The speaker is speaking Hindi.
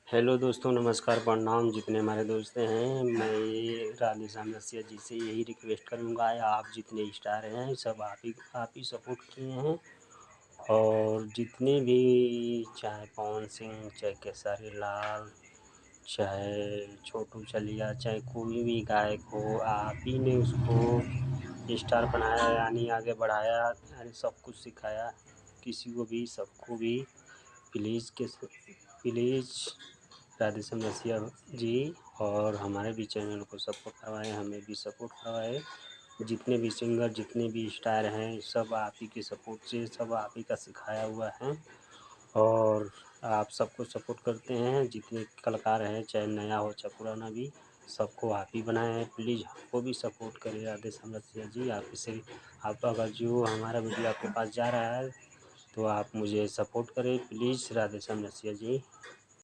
हेलो दोस्तों, नमस्कार, प्रणाम। जितने हमारे दोस्त हैं, मैं ये राधेश्याम रसिया जी से यही रिक्वेस्ट करूँगा, आप जितने स्टार हैं सब आप ही सपोर्ट किए हैं। और जितने भी, चाहे पवन सिंह, चाहे खेसारी लाल, चाहे छोटू चलिया, चाहे कोई भी गायक हो, आप ही ने उसको स्टार बनाया, यानी आगे बढ़ाया, यानी सब कुछ सिखाया किसी को भी, सबको भी। प्लीज़ राधेश्याम रसिया जी और हमारे भी चैनल को सपोर्ट करवाएं, हमें भी सपोर्ट करवाएं। जितने भी सिंगर, जितने भी स्टार हैं, सब आप ही के सपोर्ट से, सब आप ही का सिखाया हुआ है। और आप सबको सपोर्ट करते हैं, जितने कलाकार हैं, चाहे नया हो चाहे पुराना भी, सबको आप ही बनाए हैं। प्लीज़ हमको भी सपोर्ट करें राधेश्याम रसिया जी। आप इसे, आप अगर जो हमारा वीडियो आपके पास जा रहा है तो आप मुझे सपोर्ट करें प्लीज़ राधेश्याम रसिया जी।